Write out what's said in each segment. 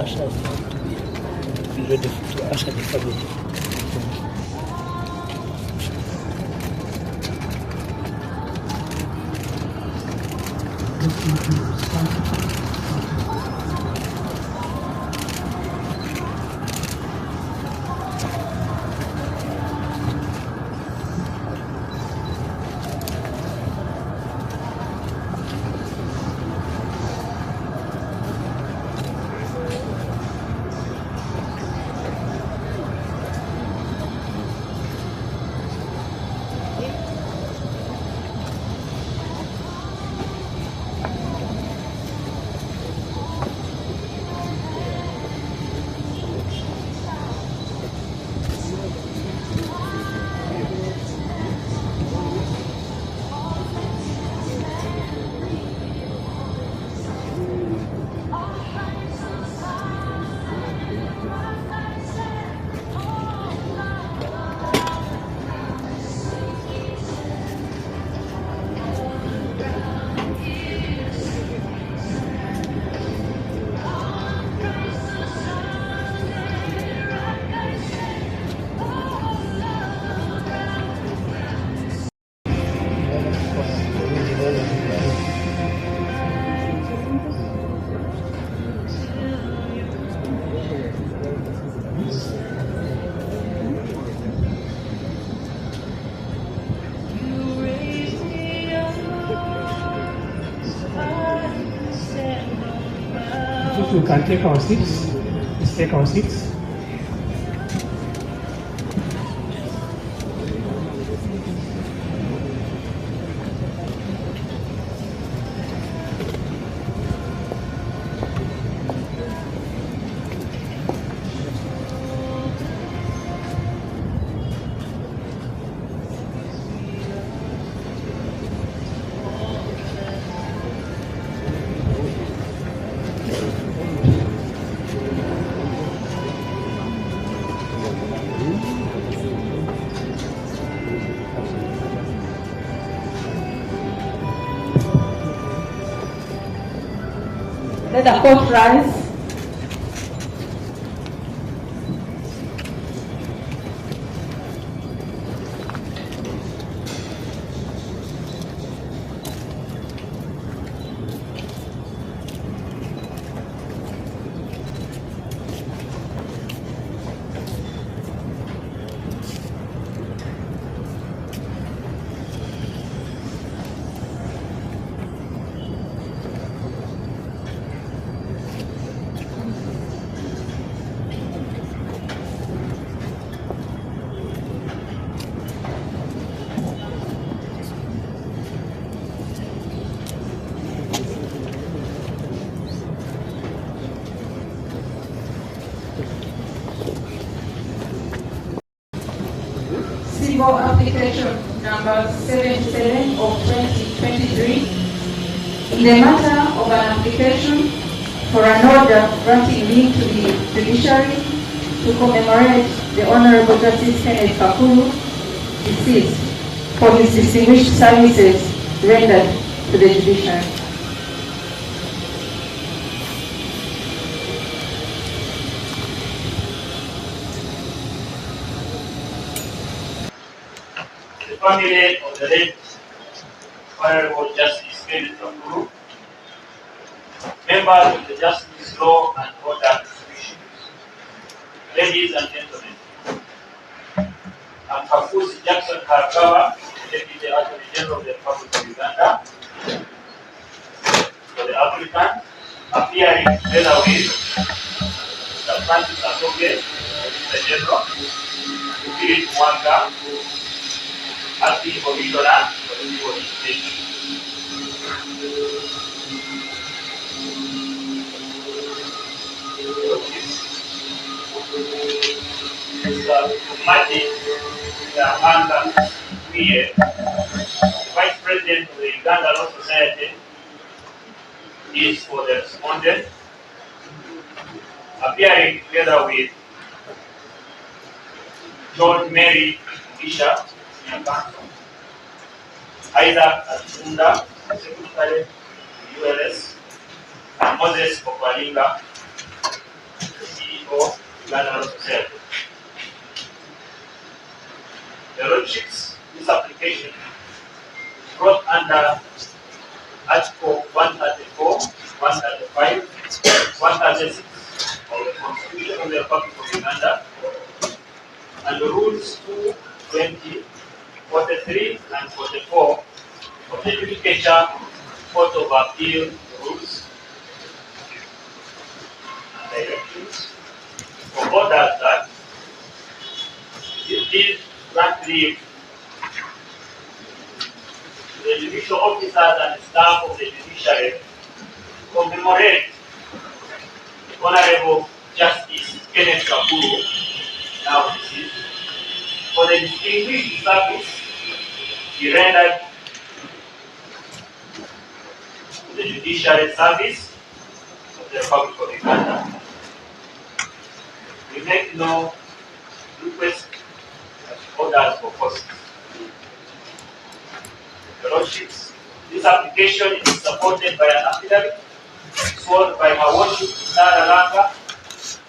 ushers to be ready to usher the family. We can take our seats. Let's take our seats. Let the court rise. Civil application number 77 of 2023 in the matter of an application for an order granting leave to the judiciary to commemorate the Honorable Justice Kenneth Kakuru, deceased, for his distinguished services rendered to the judiciary. The family of the late Honorable Justice Kenneth Kakuru, members of the Justice Law and Order Commission, ladies and gentlemen, I'm Kafuzi Jackson Harakawa, Deputy Attorney General of the Republic of Uganda, for the applicant, appearing together with Mr. Francis Atoke, Mr. General, Philip Mwanga, Acting Commissioner for the Civil Education. Mr. Martin Anga here, Vice President of the Uganda Law Society, is for the respondent, appearing together with John Mary Isha, Isaac Asunda, Secretary to ULS, and Moses Okalinga, or Uganda Law Society. The Lordships, this application brought under Article 134, 135, 136 of the Constitution of the Republic of Uganda, and the Rules 2, 20, 43, and 44 of the Judicature Court of Appeal Rules and Directions, for orders that these grant leave to the judicial officers and staff of the judiciary to commemorate the Honorable Justice Kenneth Kakuru, now deceased, for the distinguished service he rendered to the judiciary service of the Republic of Uganda. We make no request orders for costs. Your Lordships, this application is supported by an affidavit sworn by Her Worship Sarah Langa,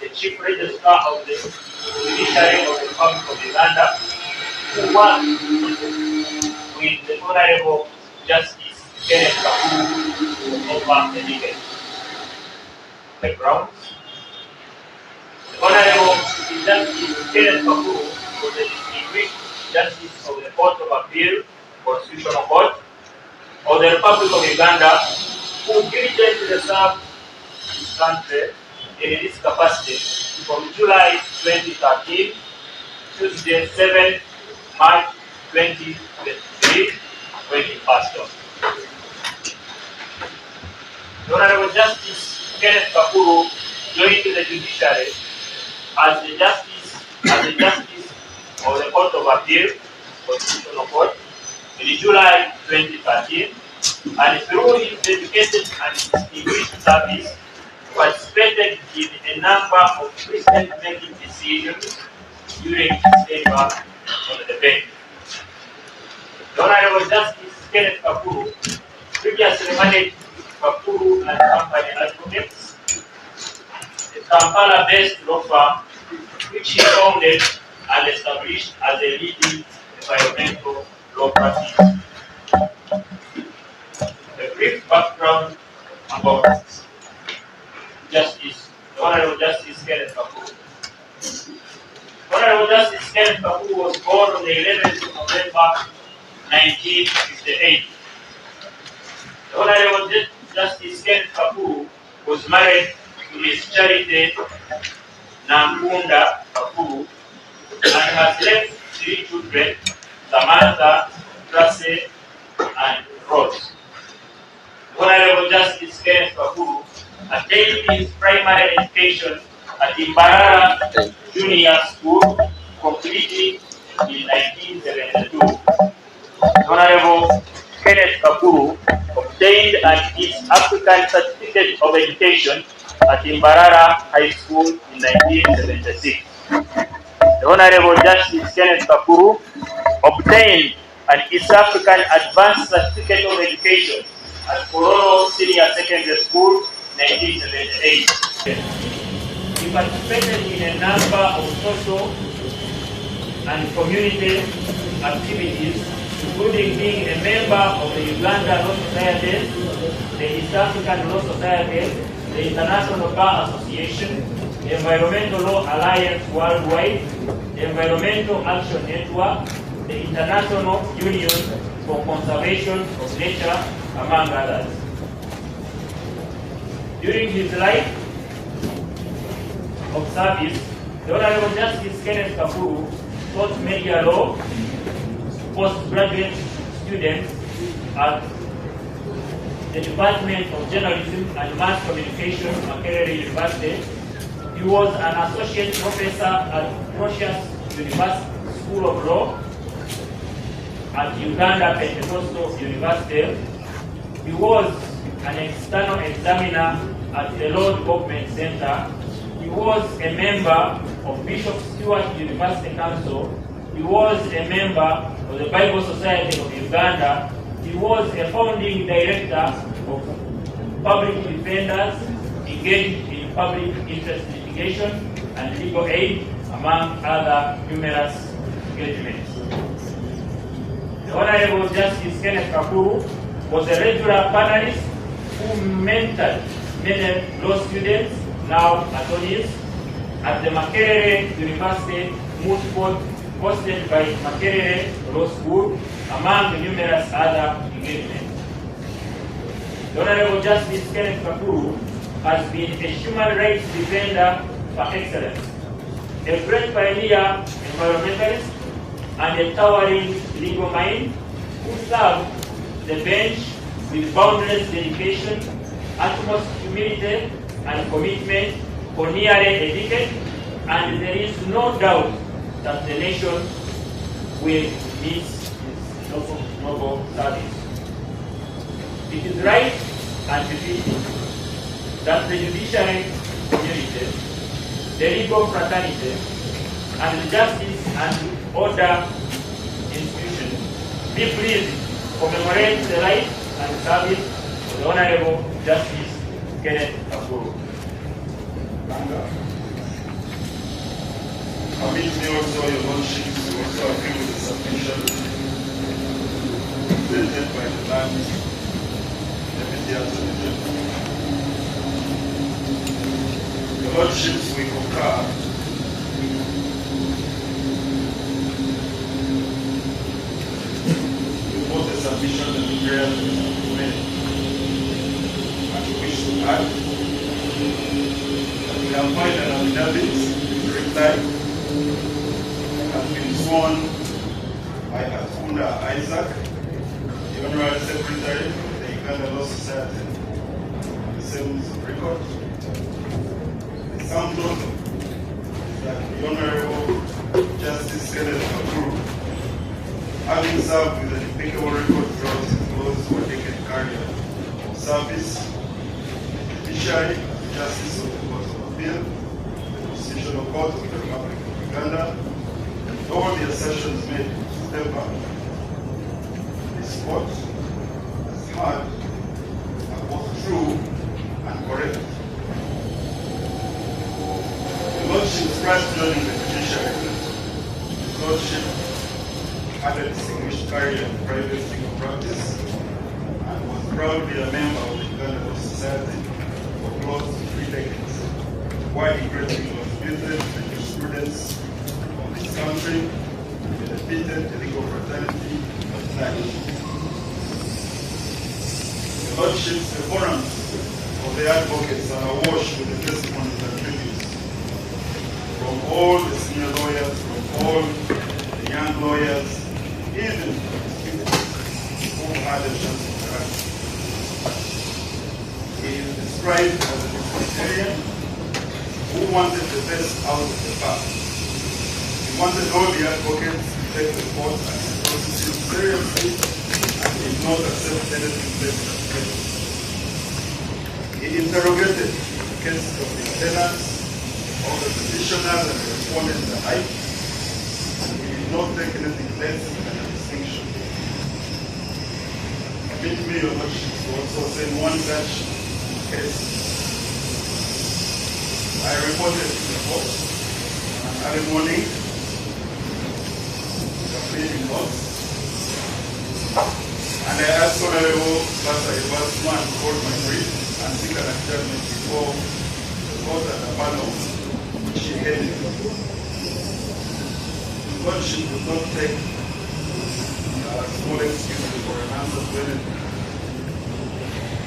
the Chief Registrar of the Judiciary of the Republic of Uganda, who worked with the Honorable Justice Kenneth Kakuru over the decade. The grounds: the Honorable Justice Kenneth Kakuru was a distinguished Justice of the Court of Appeal, Constitutional Court of the Republic of Uganda, who diligently served his country in this capacity from July 2013 to the 7th March 2023, when he passed on. The Honorable Justice Kenneth Kakuru joined the judiciary as the Justice of the Court of Appeal, Constitutional Court, in July 2013, and through his dedicated and distinguished service, participated in a number of precedent-making decisions during his tenure on the bench. The Honorable Justice Kenneth Kakuru previously managed Kakuru and Company Advocates, a Kampala-based law firm which he founded and established as a leading environmental law practice. A brief background about the Honorable Justice Kenneth Kakuru. Honorable Justice Kenneth Kakuru was born on the 11th of November 1958. The Honorable Justice Kenneth Kakuru was married to Miss Charity Namkunda Kakuru and has left 3 children, Samantha, Tracy, and Rose. The Honorable Justice Kenneth Kakuru attained his primary education at Imbarara Junior School, completing in 1972. The Honorable Kenneth Kakuru obtained an East African Certificate of Education at Imbarara High School in 1976. The Honorable Justice Kenneth Kakuru obtained an East African Advanced Certificate of Education at Kororo Senior Secondary School, 1978. He participated in a number of social and community activities, including being a member of the Uganda Law Society, the East African Law Society, the International Bar Association, the Environmental Law Alliance Worldwide, the Environmental Action Network, the International Union for Conservation of Nature, among others. During his life of service, the Honorable Justice Kenneth Kakuru taught media law to postgraduate students at the Department of Journalism and Mass Communication, Makerere University. He was an associate professor at Precious University School of Law at Uganda Pentecostal University. He was an external examiner at the Lord Government Center. He was a member of Bishop Stewart University Council. He was a member of the Bible Society of Uganda. He was a founding director of Public Defenders engaged in public interest litigation, and legal aid, among other numerous engagements. The Honorable Justice Kenneth Kakuru was a regular panelist who mentored many law students, now attorneys, at the Makerere University Moot Court hosted by Makerere Law School, among the numerous other engagements. The Honorable Justice Kenneth Kakuru has been a human rights defender par excellence, a great pioneer environmentalist, and a towering legal mind who served the bench with boundless dedication, utmost humility, and commitment for nearly a decade, and there is no doubt that the nation will miss his noble service. It is right and befitting that the judiciary community, the legal fraternity, and the justice and order institutions be pleased to commemorate the life and service of the Honorable Justice Kenneth Kakuru. Permit me also, Your Lordship, to also agree with the submission presented by the land Deputy Attorney General. Your Lordships, we concur with both the submission and the prayers made. And we wish to add that we have filed an affidavit to reply has been sworn by Akunda Isaac, the Honorary Secretary of the Uganda Law Society, the same record. The sum total is that the Honorable Justice Kenneth Kakuru, having served with an impeccable record throughout his close or decade career of service, the judiciary, the Justice of the Court of Appeal, the Constitutional Court of the Republic of Uganda, all the assertions made in September, this court has heard are both true and correct. The Lordship, prior to joining the judiciary, the Lordship had a distinguished career in private legal practice and was proudly a member of the Uganda Law Society for close to 3 decades, while he greatly contributed to the jurisprudence of this country with a benefited the legal fraternity of life. The Lordships, the forums of the advocates are awash with the testimonies and tributes from all the senior lawyers, from all the young lawyers, even the students who had a chance to interact. He is described as a disciplinarian who wanted the best out of the past. He wanted all the advocates to take the court and the procedure seriously and did not accept anything less than fair. He interrogated the cases of the tenants, of the petitioners and the respondents alike, and he did not take anything less than a distinction. Permit me, Your Lordship, to also say one such case. I reported to the court on early morning, the pleading court, and I asked Honorable Pastor Ibasman to hold my brief and seek an adjournment before the court and the panel, which he headed. The Lordship would not take small excuses for an answer to anything.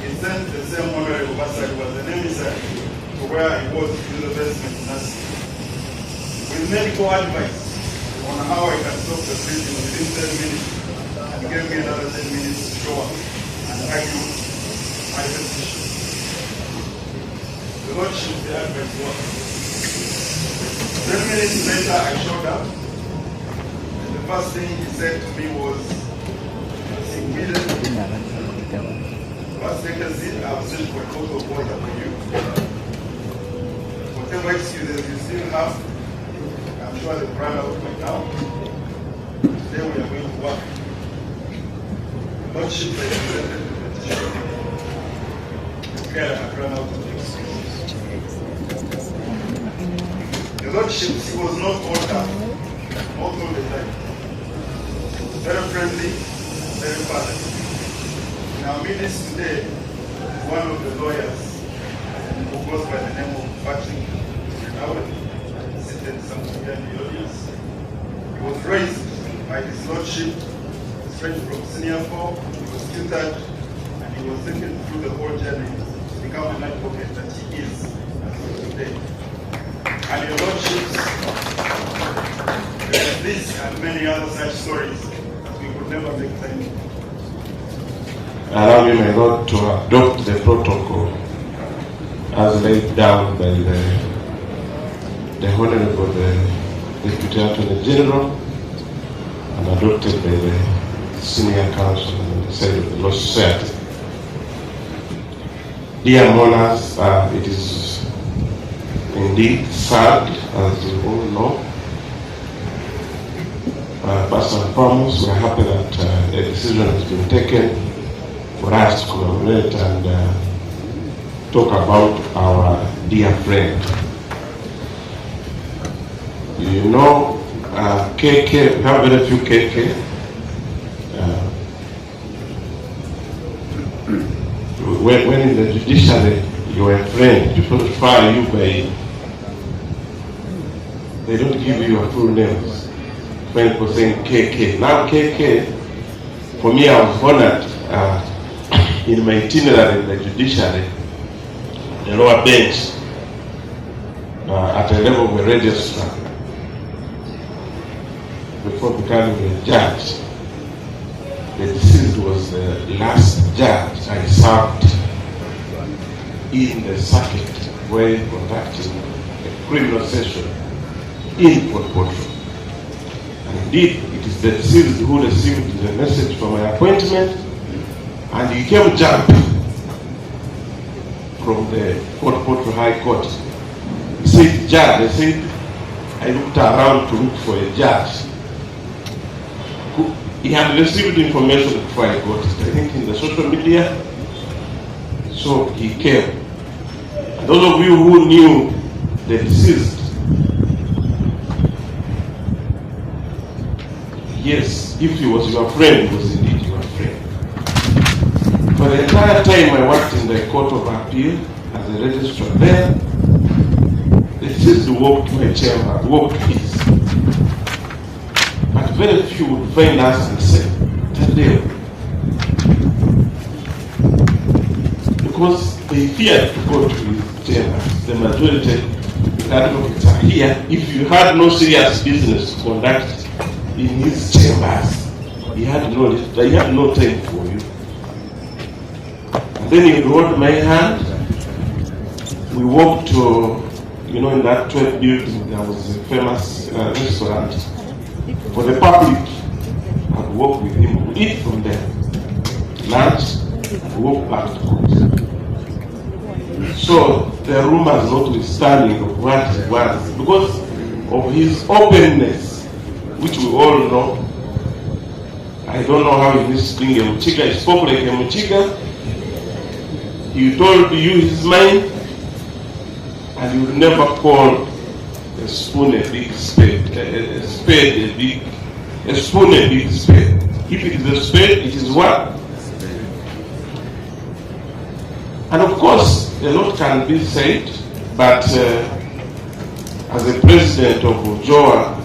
He sent the same Honorable Pastor who was an emissary to where I was to the basement nursing, with medical advice on how I can stop the bleeding within 10 minutes, and gave me another 10 minutes to show up and argue my position. The Lordship, the advice was. 10 minutes later, I showed up, and the first thing he said to me was, "Let's take a seat. I'll search for a cup of water for you. Whatever excuses you still have, I'm sure they've run out by now. Today we are going to work." The Lordship presented the petition. Okay, I have run out of excuses. The The Lordships, he was not older, not all the time. Very friendly, very fatherly. In our midst today, one of the lawyers who goes by the name of Patrick, seated somewhere here in the audience. He was raised by his Lordship, straight from senior 4, he was tutored, and he was taken through the whole journey to become an advocate that he is as of today. And your Lordships, there are this and many other such stories that we could never make time. Allow me, my Lord, to adopt the protocol as laid down by the Honorable Deputy Attorney General and adopted by the Senior Counsel on the side of the Law Society. Dear mourners, it is indeed sad, as you all know. First and foremost, we are happy that a decision has been taken for us to commemorate and talk about our dear friend. You know, KK, we have very few KK. When in the judiciary, you're a friend, people fire you by, they don't give you your full names. When people saying KK. Now KK, for me, I was honored in my itinerary in the judiciary, the lower bench, at the level of a registrar, before becoming a judge. The deceased was the last judge I served in the circuit where conducting a criminal session in Port Portfolio. And indeed, it is the deceased who received the message for my appointment, and he came jumping from the Port Portfolio High Court. He said, "Judge," I said, I looked around to look for a judge. He had received information before I got it, I think in the social media. So he came. And those of you who knew the deceased, yes, if he was your friend, he was indeed your friend. For the entire time I worked in the Court of Appeal as a registrar there, the deceased walked to my chamber, walked his. But very few would find us and say, "Tadeo," because they feared to go to his chamber. The majority of the advocates are here. If you had no serious business to conduct in his chambers, he had no time for you. And then he hold my hand. We walked to, in that 12 building, there was a famous restaurant. For the public, I would walk with him, we eat from there. Lunch, we walk back to court. So the rumors notwithstanding of what he was, because of his openness, which we all know. I don't know how he used to bring a Muchiga. He spoke like a Muchiga. He told you his mind, and he would never call a spoon a big spade, a spade a big, a spoon a big spade. If it is a spade, it is one. And of course, a lot can be said, but as a president of UJOA,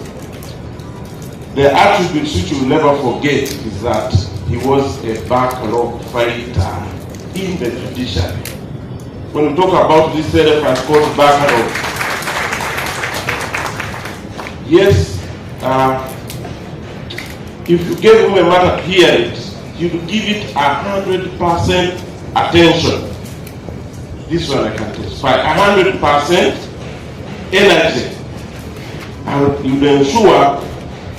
the attributes which you will never forget is that he was a backlog fighter in the judiciary. When we talk about this elephant called backlog, yes, if you gave him a matter to hear it, you would give it 100% attention. This one I can testify, 100% energy, and you will ensure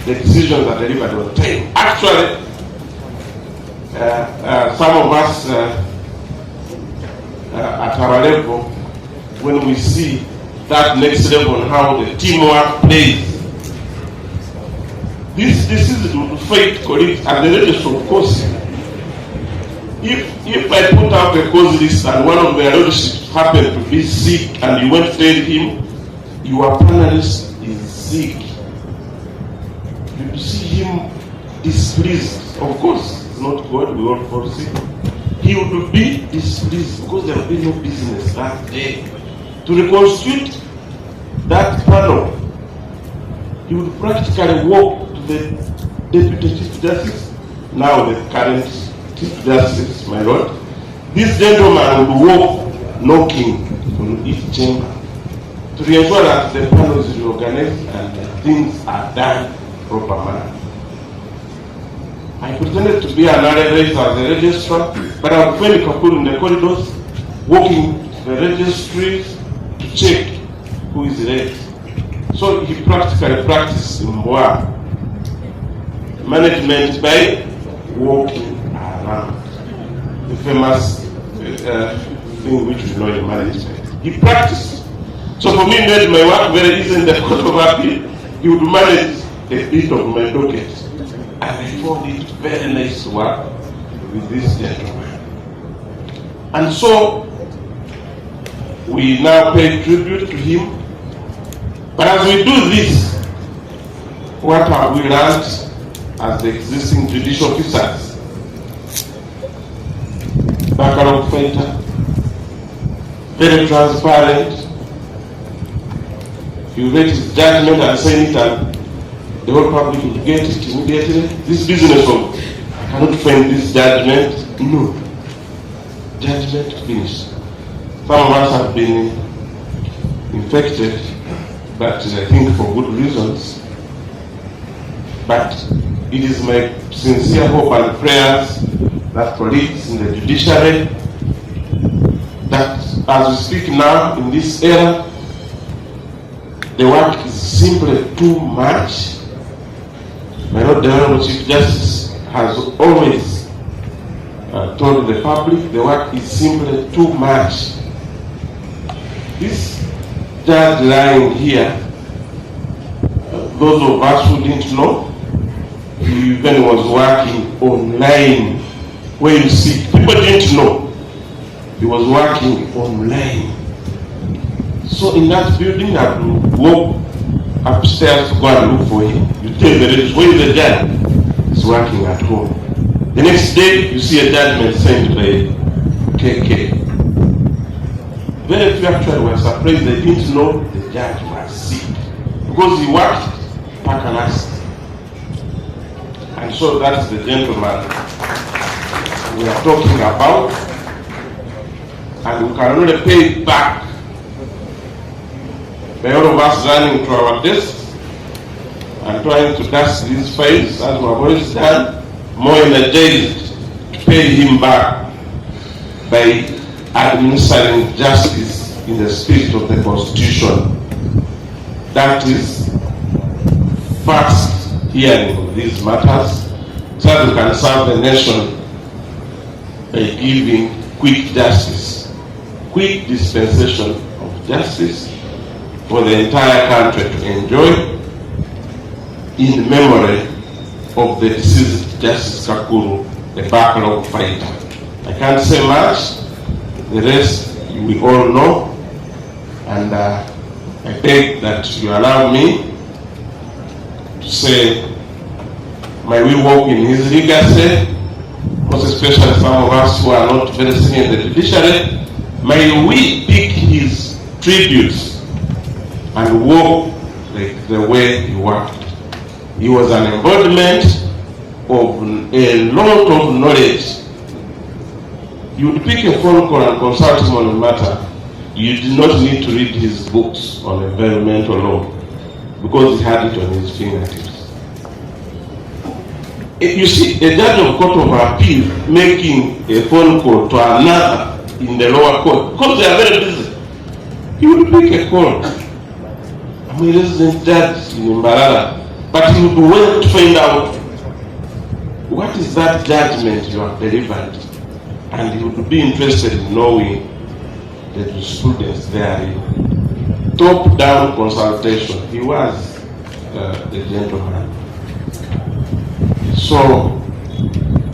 the decisions are delivered on time. Actually, some of us at our level, when we see that next level on how the teamwork plays, this is to fight colleagues and the registrar, of course. If I put out a cause list and one of the relatives happened to be sick and you went to tell him, your panelist is sick, you see him displeased. Of course, it's not God, we all foresee. He would be displeased because there will be no business that day. To reconstitute that panel, he would practically walk to the Deputy Chief Justice, now the current Chief Justice, my Lord. This gentleman would walk knocking on each chamber to ensure that the panel is reorganized and that things are done proper manner. I pretended to be an RLS as a registrar, but I would find Kakuru in the corridors, walking to the registries to check who is late. So he practically practiced Mboa management by walking around. The famous thing which we know in management. He practiced. So for me, made my work very easy in the Court of Appeal. He would manage a bit of my docket. And I found it very nice to work with this gentleman. And so we now pay tribute to him. But as we do this, what have we learned as the existing judicial officers? Background fighter, very transparent. You read his judgment and sign it, and the whole public will get it immediately. This business of I cannot find this judgment, no. Judgment finished. Some of us have been infected, but I think for good reasons. But it is my sincere hope and prayers that colleagues in the judiciary, that as we speak now in this era, the work is simply too much. My Lord the Honorable Chief Justice has always told the public the work is simply too much. This judge lying here, those of us who didn't know, he even was working online where you see people didn't know he was working online. So in that building, I would walk upstairs to go and look for him. You tell the judge, where is the judge? He's working at home. The next day, you see a judgment signed by KK. Very few actually were surprised they didn't know the judge was sick because he worked Pakanast. And so that's the gentleman we are talking about. And we can only pay it back by all of us running to our desks and trying to dust these files as we have always done, more energized to pay him back by administering justice in the spirit of the Constitution. That is fast hearing of these matters so that we can serve the nation by giving quick justice, quick dispensation of justice for the entire country to enjoy in memory of the deceased Justice Kakuru, the backlog fighter. I can't say much, the rest we all know, and I beg that you allow me to say, may we walk in his legacy, most especially some of us who are not very senior in the judiciary, may we pick his tributes and walk like the way he worked. He was an embodiment of a lot of knowledge. You would pick a phone call and consult him on a matter. You did not need to read his books on environmental law because he had it on his fingertips. You see, a judge of Court of Appeal making a phone call to another in the lower court, because they are very busy, he would make a call. I'm a resident judge in Mbarara, but he would wait to find out what is that judgment you have delivered, and he would be interested in knowing the jurisprudence therein. Top-down consultation. He was the gentleman. So,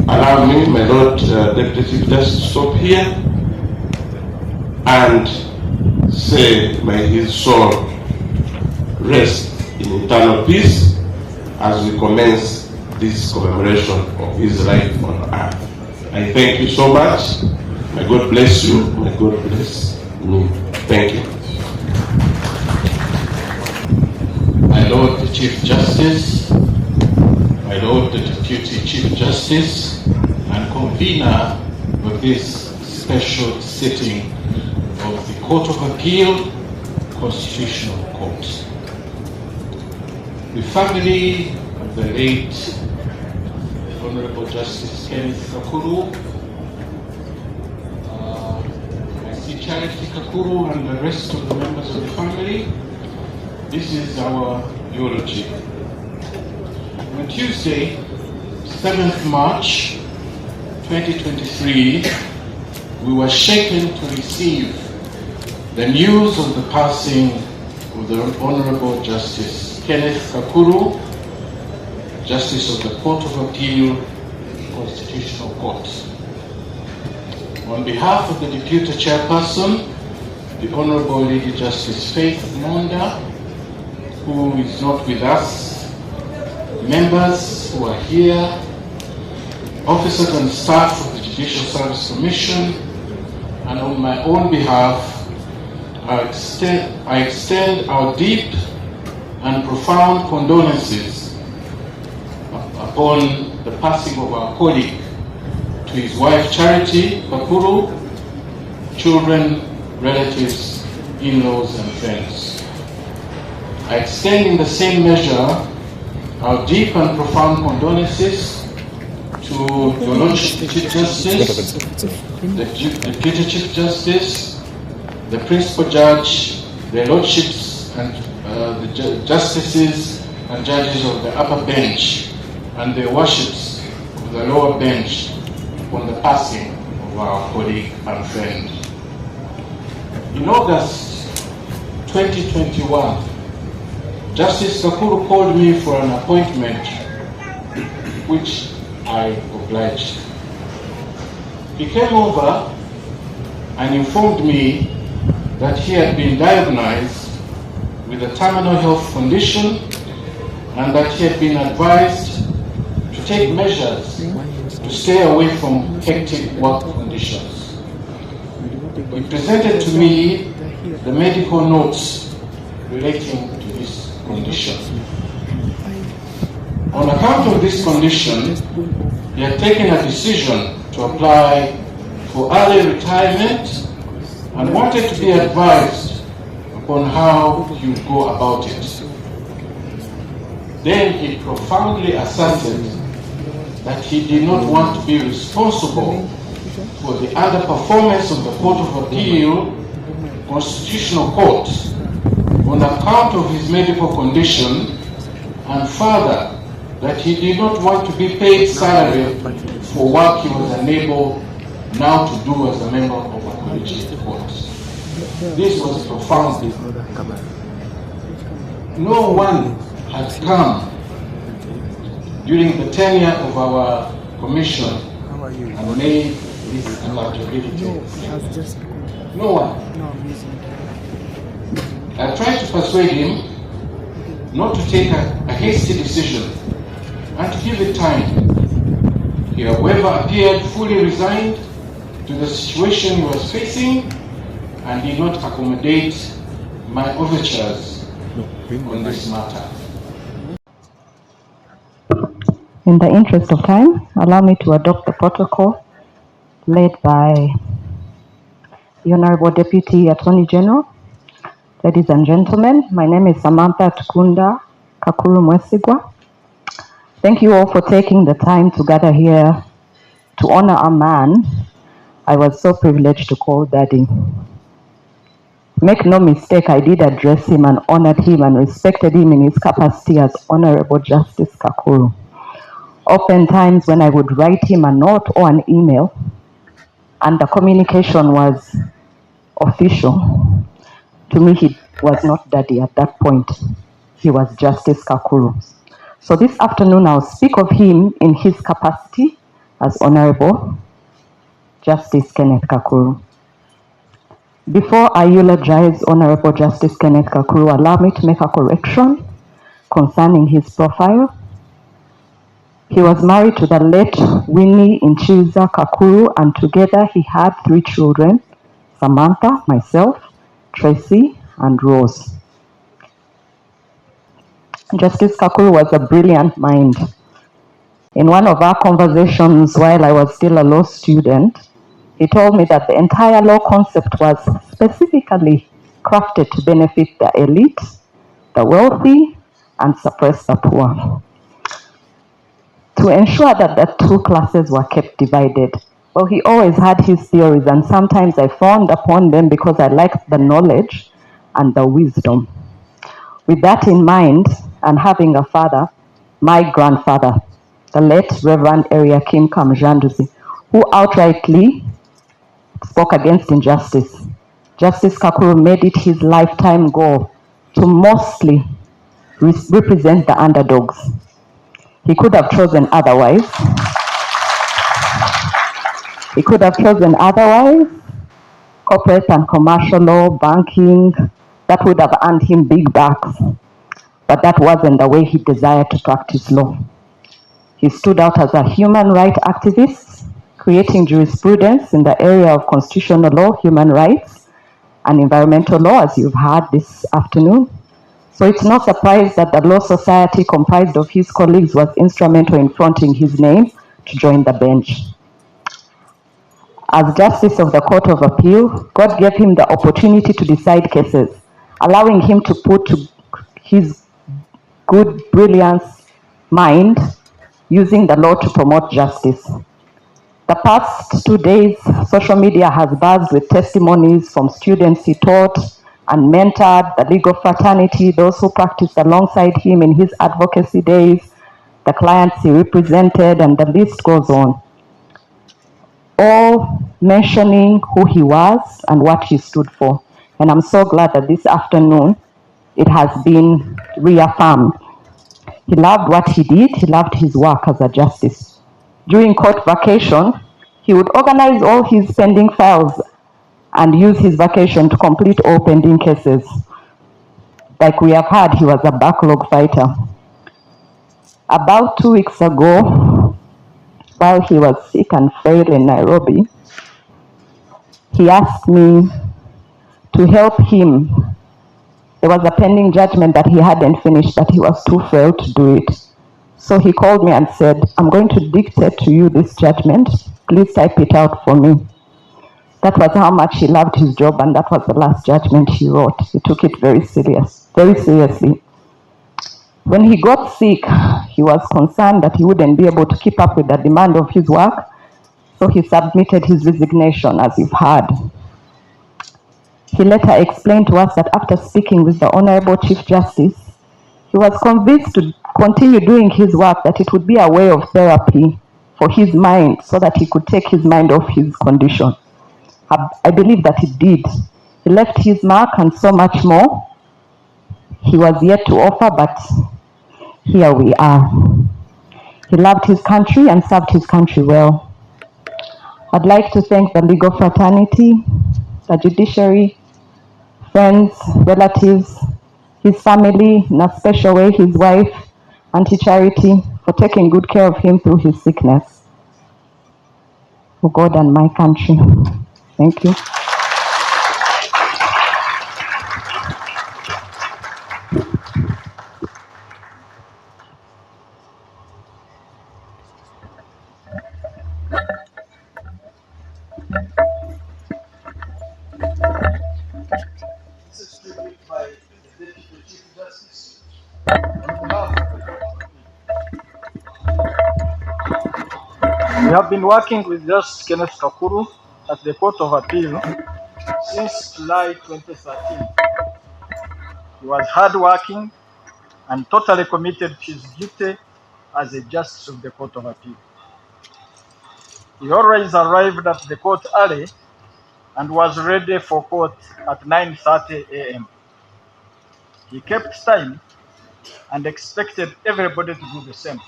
allow me, my Lord Deputy Chief Justice, to stop here and say, may his soul rest in eternal peace as we commence this commemoration of his life on earth. I thank you so much. May God bless you. May God bless me. Thank you. My Lord the Chief Justice, my Lord the Deputy Chief Justice, and convener of this special sitting of the Court of Appeal, Constitutional Court. The family of the late Honorable Justice Kenneth Kakuru, I see Charity Kakuru and the rest of the members of the family. This is our eulogy. On Tuesday, 7th March 2023, we were shaken to receive the news of the passing of the Honorable Justice Kenneth Kakuru, Justice of the Court of Appeal, Constitutional Court. On behalf of the Deputy Chairperson, the Honorable Lady Justice Faith Monda, who is not with us, members who are here, officers and staff of the Judicial Service Commission, and on my own behalf, I extend our deep and profound condolences upon the passing of our colleague, to his wife Charity Kakuru, children, relatives, in-laws, and friends. I extend in the same measure our deep and profound condolences to your Lordship the Chief Justice, the Deputy Chief Justice, the Principal Judge, their Lordships and the Justices and Judges of the upper bench, and their worships of the lower bench upon the passing of our colleague and friend. In August 2021, Justice Kakuru called me for an appointment, which I obliged. He came over and informed me that he had been diagnosed with a terminal health condition and that he had been advised to take measures to stay away from hectic work conditions. He presented to me the medical notes relating to this condition. On account of this condition, he had taken a decision to apply for early retirement and wanted to be advised upon how he would go about it. Then he profoundly asserted that he did not want to be responsible for the underperformance of the Court of Appeal, Constitutional Court, on account of his medical condition, and further, that he did not want to be paid salary for work he was unable now to do as a member of a collegiate court. This was profound. No one had come during the tenure of our commission and made this accountability. No one. I tried to persuade him not to take a hasty decision and to give it time. He, however, appeared fully resigned to the situation he was facing and did not accommodate my overtures on this matter. In the interest of time, allow me to adopt the protocol led by the Honorable Deputy Attorney General. Ladies and gentlemen, my name is Samantha Tukunda Kakuru Mwesigwa. Thank you all for taking the time to gather here to honor a man I was so privileged to call Daddy. Make no mistake, I did address him and honored him and respected him in his capacity as Honorable Justice Kakuru. Oftentimes when I would write him a note or an email and the communication was official, to me he was not Daddy at that point. He was Justice Kakuru. So this afternoon I'll speak of him in his capacity as Honorable Justice Kenneth Kakuru. Before I eulogize Honorable Justice Kenneth Kakuru, allow me to make a correction concerning his profile. He was married to the late Winnie Inchiza Kakuru, and together he had 3 children, Samantha, myself, Tracy, and Rose. Justice Kakuru was a brilliant mind. In one of our conversations while I was still a law student, he told me that the entire law concept was specifically crafted to benefit the elite, the wealthy, and suppress the poor, to ensure that the 2 classes were kept divided. Well, he always had his theories, and sometimes I fawned upon them because I liked the knowledge and the wisdom. With that in mind, and having a father, my grandfather, the late Reverend Kim Kamjanduzi, who outrightly spoke against injustice, Justice Kakuru made it his lifetime goal to mostly represent the underdogs. He could have chosen otherwise. Corporate and commercial law, banking, that would have earned him big bucks. But that wasn't the way he desired to practice law. He stood out as a human rights activist, creating jurisprudence in the area of constitutional law, human rights, and environmental law, as you've heard this afternoon. So it's no surprise that the Law Society, comprised of his colleagues, was instrumental in fronting his name to join the bench. As Justice of the Court of Appeal, God gave him the opportunity to decide cases, allowing him to put to his good brilliance mind using the law to promote justice. The past 2 days, social media has buzzed with testimonies from students he taught and mentored, the legal fraternity, those who practiced alongside him in his advocacy days, the clients he represented, and the list goes on. All mentioning who he was and what he stood for. And I'm so glad that this afternoon it has been reaffirmed. He loved what he did. He loved his work as a justice. During court vacation, he would organize all his pending files and use his vacation to complete all pending cases. Like we have heard, he was a backlog fighter. About 2 weeks ago, while he was sick and frail in Nairobi, he asked me to help him. There was a pending judgment that he hadn't finished, that he was too frail to do it. So he called me and said, I'm going to dictate to you this judgment. Please type it out for me. That was how much he loved his job, and that was the last judgment he wrote. He took it very seriously. When he got sick, he was concerned that he wouldn't be able to keep up with the demand of his work, so he submitted his resignation, as you've heard. He later explained to us that after speaking with the Honorable Chief Justice, he was convinced to continue doing his work, that it would be a way of therapy for his mind, so that he could take his mind off his condition. I believe that it did. He left his mark and so much more he was yet to offer, but here we are. He loved his country and served his country well. I'd like to thank the legal fraternity, the judiciary, friends, relatives, his family, in a special way his wife, Auntie Charity, for taking good care of him through his sickness. For God and my country. Thank you. We have been working with Justice Kenneth Kakuru at the Court of Appeal since July 2013. He was hardworking and totally committed to his duty as a Justice of the Court of Appeal. He always arrived at the court early and was ready for court at 9:30 a.m. He kept time and expected everybody to do the same.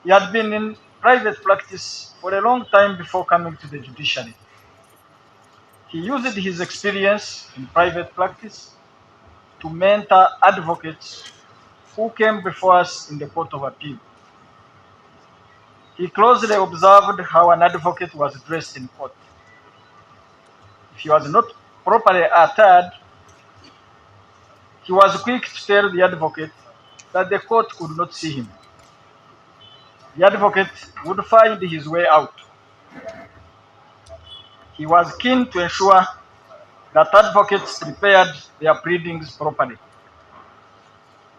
He had been in private practice for a long time before coming to the judiciary. He used his experience in private practice to mentor advocates who came before us in the Court of Appeal. He closely observed how an advocate was dressed in court. If he was not properly attired, he was quick to tell the advocate that the court could not see him. The advocate would find his way out. He was keen to ensure that advocates prepared their pleadings properly.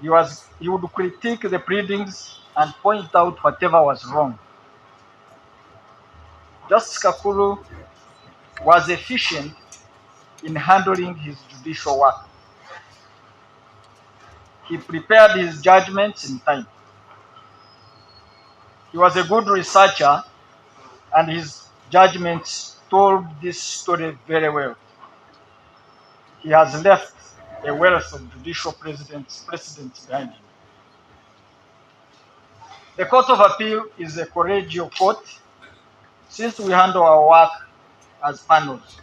He would critique the pleadings and point out whatever was wrong. Justice Kakuru was efficient in handling his judicial work. He prepared his judgments in time. He was a good researcher, and his judgments told this story very well. He has left a wealth of judicial precedents behind him. The Court of Appeal is a collegial court since we handle our work as panels.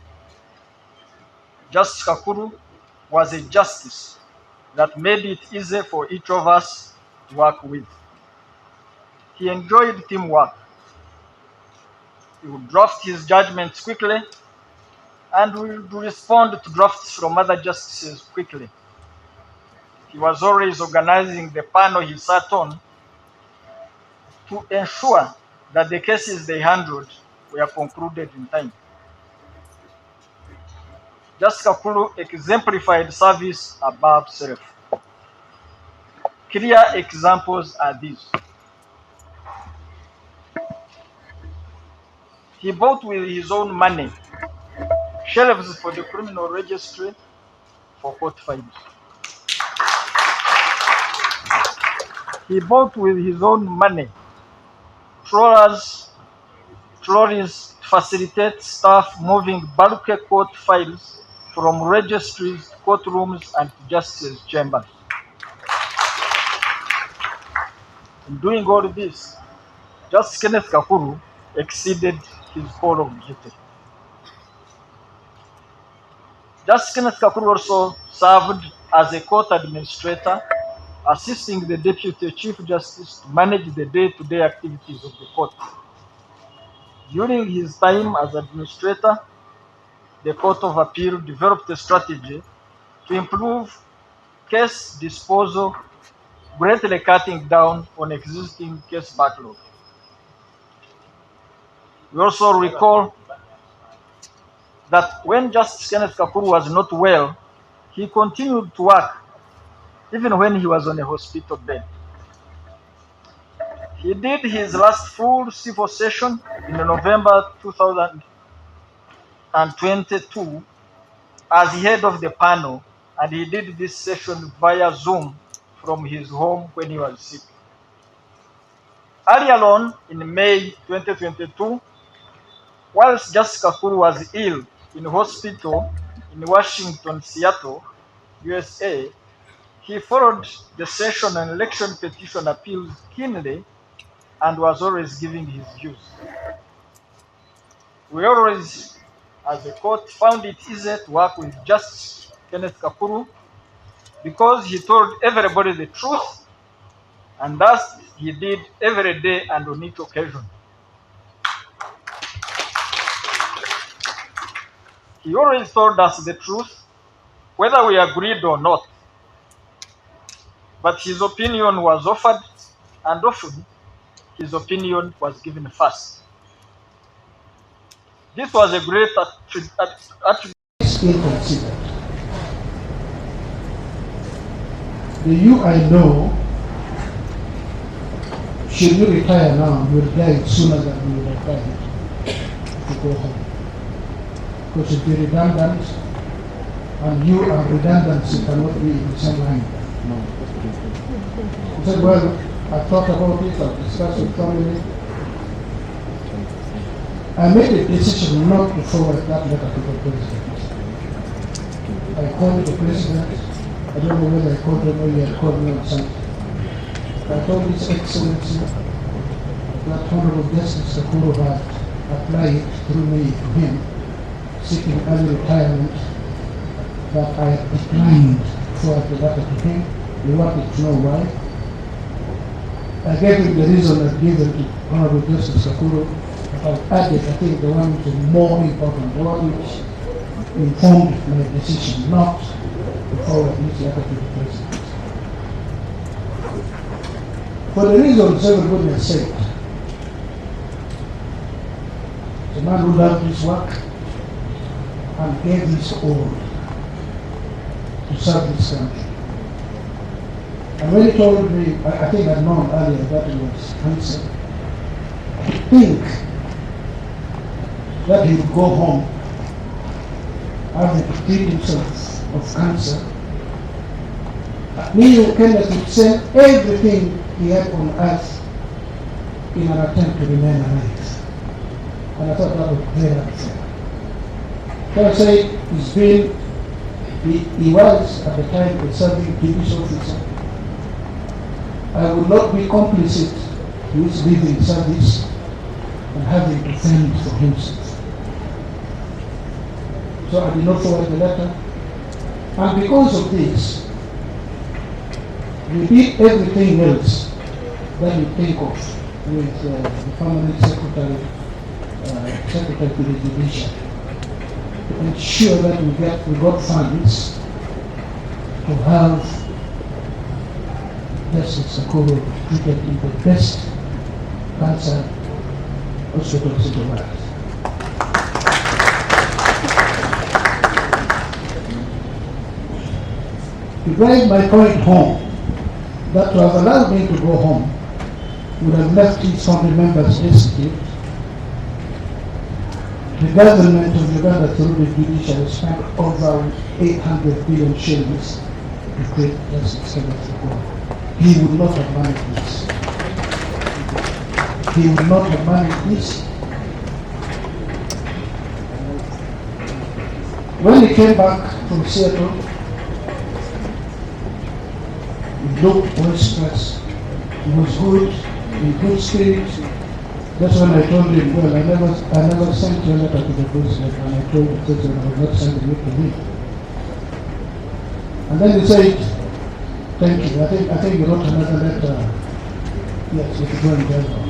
Justice Kakuru was a justice that made it easy for each of us to work with. He enjoyed teamwork. He would draft his judgments quickly and would respond to drafts from other justices quickly. He was always organizing the panel he sat on to ensure that the cases they handled were concluded in time. Justice Kakuru exemplified service above self. Clear examples are these. He bought with his own money shelves for the criminal registry for court files. He bought with his own money trolleys to facilitate staff moving bulky court files from registries, courtrooms, and to justice chambers. In doing all this, Justice Kenneth Kakuru exceeded his call of duty. Justice Kenneth Kakuru also served as a court administrator, assisting the Deputy Chief Justice to manage the day-to-day activities of the court. During his time as administrator, the Court of Appeal developed a strategy to improve case disposal, greatly cutting down on existing case backlog. We also recall that when Justice Kenneth Kakuru was not well, he continued to work even when he was on a hospital bed. He did his last full civil session in November 2022 as head of the panel, and he did this session via Zoom from his home when he was sick. Earlier on, in May 2022, whilst Justice Kakuru was ill in hospital in Washington, Seattle, USA, he followed the session on election petition appeals keenly and was always giving his views. We always, as a court, found it easy to work with Justice Kenneth Kakuru because he told everybody the truth, and thus he did every day and on each occasion. He always told us the truth, whether we agreed or not. But his opinion was offered, and often his opinion was given first. This was a great attribute. Still considered. The you I know, should you retire now, you will die sooner than you will retire to go home. Because it will be redundant, and you and redundancy cannot be in the same line. No. He said, well, I thought about it, I've discussed with family. I made a decision not to forward that letter to the president. I called the president. I don't know whether I called him or he had called me on something. I told His Excellency that Honorable Justice Kakuru had applied through me to him, seeking early retirement, but I have declined for the letter to him. He wanted to know why. I gave him the reason I've given to Honorable Justice Kakuru, but I've added, I think, the one which is more important, the one which informed my decision not to forward this letter to the President. For the reasons everybody has said, the man who loved his work and gave his all to serve this country. And when he told me, I think I'd known earlier that he was handsome, I think that he would go home having treated himself of cancer. Me, Kenneth, would sell everything he had on earth in an attempt to remain alive. And I thought that was very unfair. So I say he was at the time a serving police officer. I would not be complicit to his leaving service and having to fend for himself. So I did not forward the letter. And because of this, we did everything else that you think of with the permanent secretary to the judiciary to ensure that we got funds to have Justice Kakuru treated in the best cancer hospitals in the world. To drive my point home, that to have allowed me to go home would have left his family members destitute. The government of Uganda through the judiciary spent over 800 billion shillings to create Justice Kenneth Kakuru. He would not have managed this. He would not have managed this. When he came back from Seattle, he looked boisterous. He was good, in good spirits. That's when I told him, well, I never sent you a letter to the president, and I told the president I was not sending it to him. And then he said, thank you. I think you wrote another letter. Yes, with the Grand General.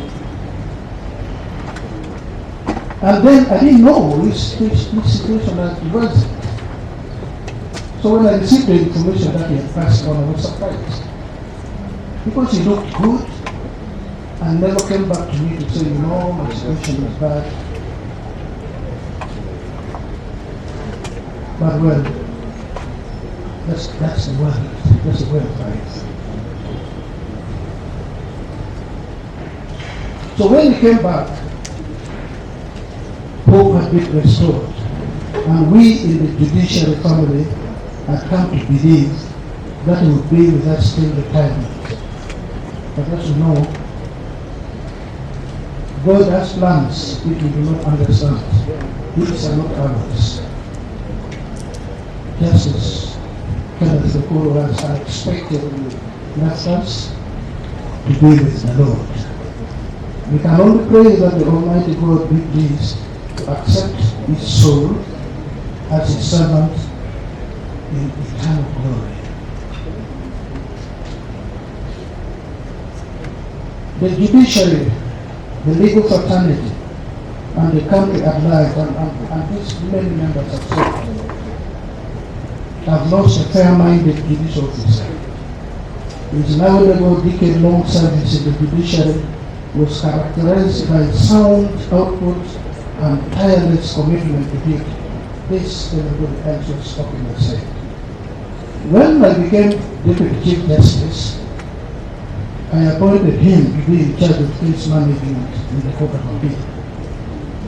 And then I didn't know his situation as it was. So when I received the information that he had passed on, I was surprised. Because he looked good and never came back to me to say, you know, my situation is bad. But well, that's the world. That's the way of life. So when he came back, hope had been restored. And we in the judiciary family had come to believe that he would be with us till retirement. But as you know, God has plans which we do not understand. These are not ours. Justice Kenneth Kakuru has unexpectedly left us to be with the Lord. We can only pray that the Almighty God be pleased to accept his soul as his servant in eternal glory. The judiciary, the legal fraternity, and the country at large, and these many members have said, have lost a fair-minded judicial officer. His now decade-long service in the judiciary was characterized by sound output and tireless commitment to duty. This everybody else was talking and said. When I became Deputy Chief Justice, I appointed him to be in charge of case management in the Court of Appeal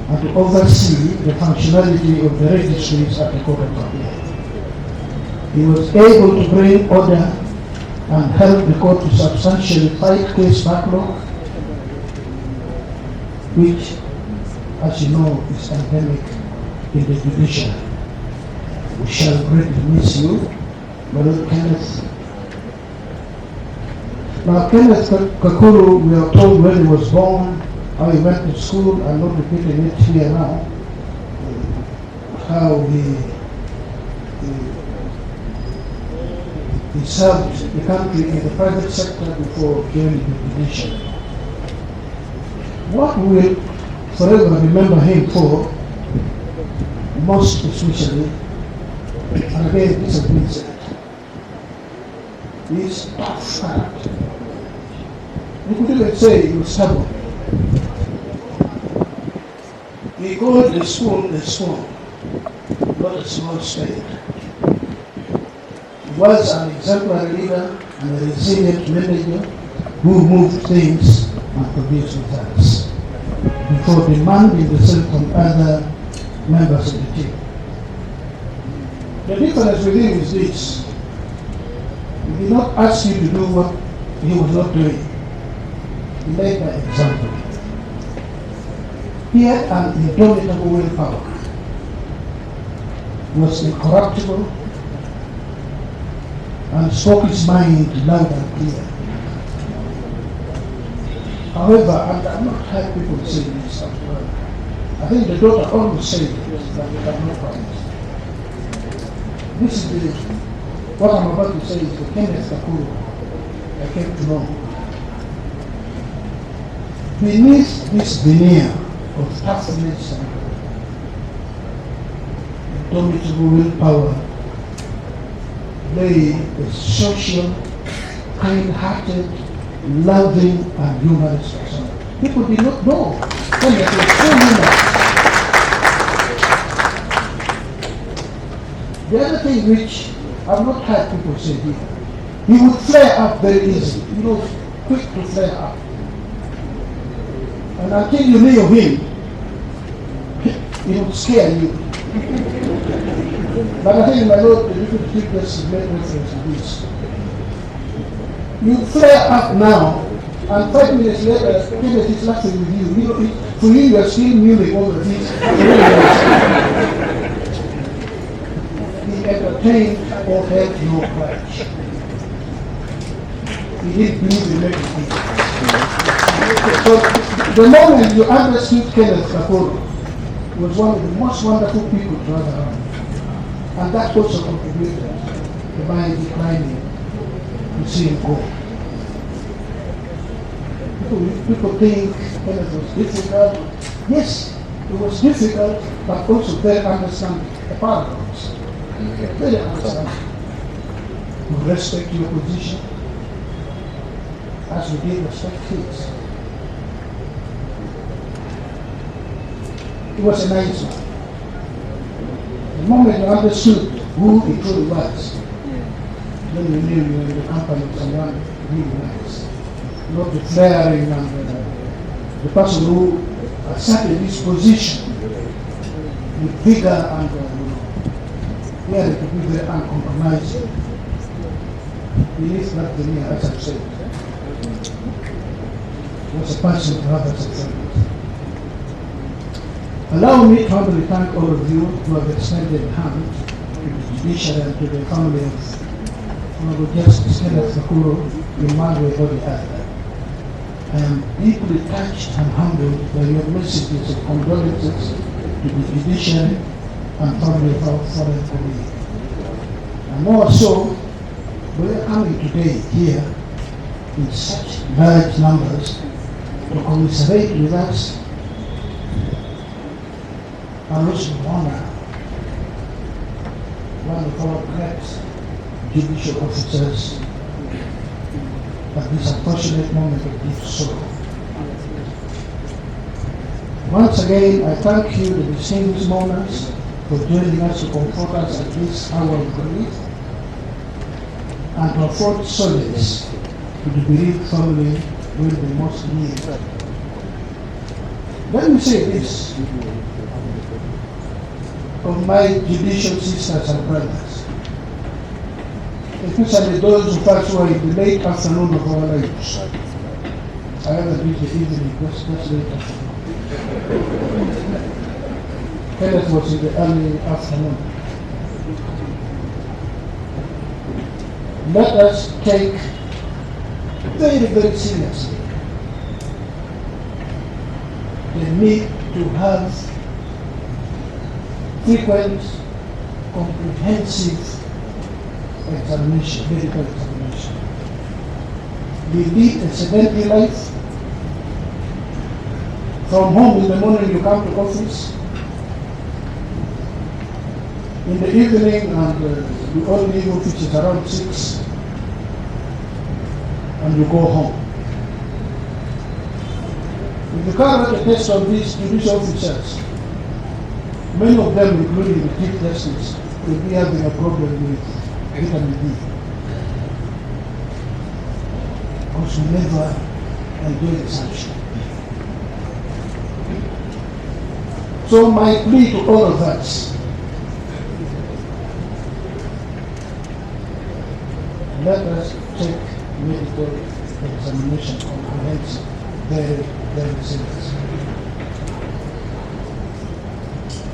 and to oversee the functionality of the registries at the Court of Appeal. He was able to bring order and help the court to substantially fight case backlog, which, as you know, is endemic in the judiciary. We shall greatly miss you, Brother Kenneth. Now, Kenneth Kakuru, we are told when he was born, how he went to school. I'm not repeating it here now. how he served the country in the private sector before joining the judiciary. What we will forever remember him for, most especially, and again this has been said, is tough character. You could even say he was stubborn. He called the spoon, not a small spade. He was an exemplary leader and a resilient manager who moved things and produced results before demanding the same from other members of the team. The difference with him is this: he did not ask you to do what he was not doing. He led by example. He had an indomitable willpower. He was incorruptible and spoke his mind loud and clear. However, and I've not heard people say this after, I think the daughter almost said it, but they have not found. This is what I'm about to say is the Kenneth Kakuru I came to know. Beneath this veneer of toughness and indomitable willpower lay a social, kind-hearted, loving, and humorous person. People did not know Kenneth was so humorous. The other thing which I've not heard people say here, he would flare up very easily. He was quick to flare up. And until you knew him, he would scare you. But I think, my Lord, you could keep this great reference to this. You flare up now, and 5 minutes later, Kenneth is laughing with you. For you, you are still mewing over this. He entertained or had no grudge. He didn't believe in everything. So the moment you understood Kenneth Kakuru was one of the most wonderful people to have around. And that also contributed to my declining to see him go. People think Kenneth was difficult. Yes, it was difficult, but also very understanding. A paradox. Very understanding. You respect your position as we did respect his. He was a nice man. The moment you understood who he truly was, then you knew you were in the company of someone really nice. Not the flaring and the person who accepted his position with vigor and he had to be very uncompromising. He is not the mere, as I've said. He was a person to have as a friend. Allow me to humbly thank all of you who have extended a hand to the judiciary and to the family of Honorable Justice Kenneth Kakuru in one way or the other. I am deeply touched and humbled by your messages of condolences to the judiciary and family of our fallen colleague. And more so, we are coming today here in such large numbers to commiserate with us and also honor one of our great judicial officers at this unfortunate moment of deep sorrow. Once again, I thank you, the distinguished monarchs, for joining us to comfort us at this hour of grief and to afford solace to the bereaved family when they most need it. Let me say this of my judicial sisters and brothers, especially those who passed away in the late afternoon of our lives. I haven't reached the evening, just late afternoon. Kenneth was in the early afternoon. Let us take very, very seriously the need to have frequent, comprehensive examination, medical examination. They lead a sedentary life. From home in the morning you come to office. In the evening, and you all leave offices around 6, and you go home. If you carry out a test of these judicial officers, many of them, including the Chief Justice, will be having a problem with vitamin D. Because we never enjoy the sunshine. So my plea to all of us, let us take medical examination comprehensive, very, very serious.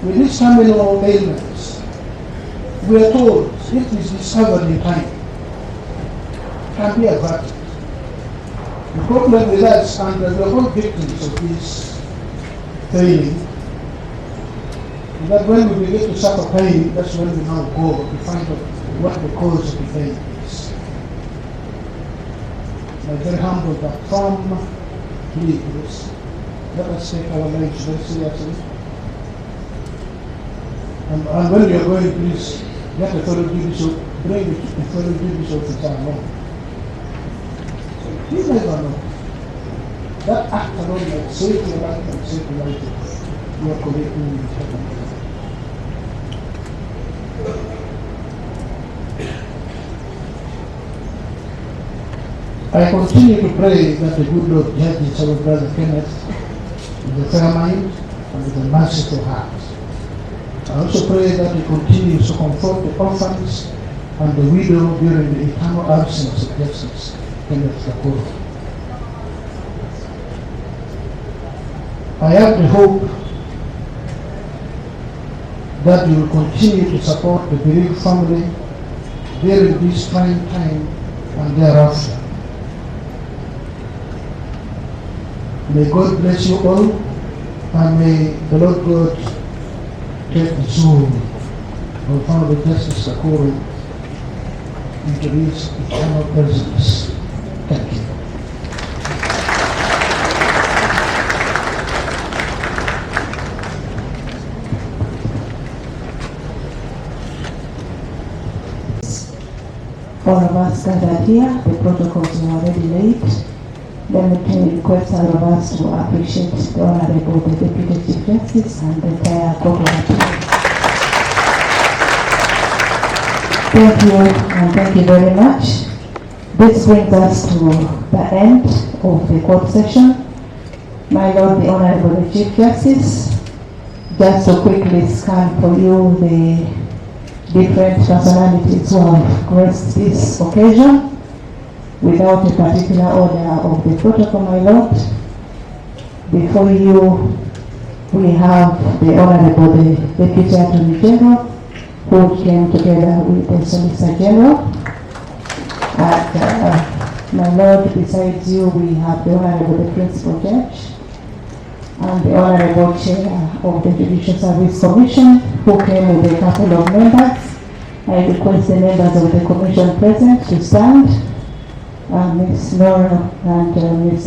With these terminal ailments, we are told if it is discovered in time, it can be averted. The problem with us, and we are all victims of this failing, is that when we begin to suffer pain, that's when we now go to find out what the cause of the pain is. My very humble but firm plea is, let us take our lives very seriously. And when you are going, please get a fellow judicial, bring a fellow judicial officer along. You never know. That act alone might save your life and save the life of your colleague who is happening. I continue to pray that the good Lord judges our brother Kenneth with a fair mind and with a merciful heart. I also pray that he continues to comfort the orphans and the widow during the eternal absence of Justice Kenneth Kakuru. I have the hope that you will continue to support the bereaved family during this trying time and thereafter. May God bless you all, and may the Lord God take the soul of Father Justice Kakuru into his eternal presence. Thank you. All of us gathered here, the protocols were already laid. Let me request all of us to appreciate the Honorable the Deputy Chief Justice and the entire Court of Appeal. Thank you, and thank you very much. This brings us to the end of the court session. My Lord, the Honorable the Chief Justice, just to quickly scan for you the different personalities who have graced this occasion. Without a particular order of the protocol, my Lord, before you we have the Honorable the Deputy Attorney General, who came together with the Solicitor General. And my Lord, besides you, we have the Honorable the Principal Judge and the Honorable Chair of the Judicial Service Commission, who came with a couple of members. I request the members of the Commission present to stand. Ms. Nora and Ms.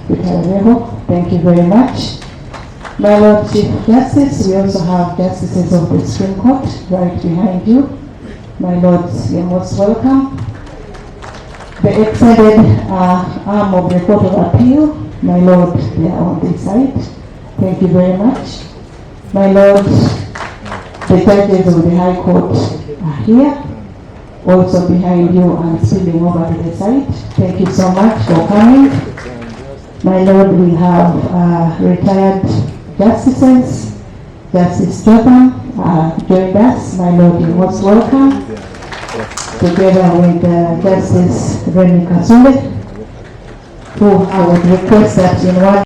Vitalejo, thank you very much. My Lord Chief Justice, we also have Justices of the Supreme Court right behind you. My Lord, you're most welcome. The extended arm of the Court of Appeal, my Lord, they are on this side. Thank you very much. My Lord, the judges of the High Court are here, also behind you and spilling over to the side. Thank you so much for coming. My Lord, we have retired justices. Justice Jotham joined us. My Lord, you're most welcome. Together with Justice Remy Kasule, who I would request that in one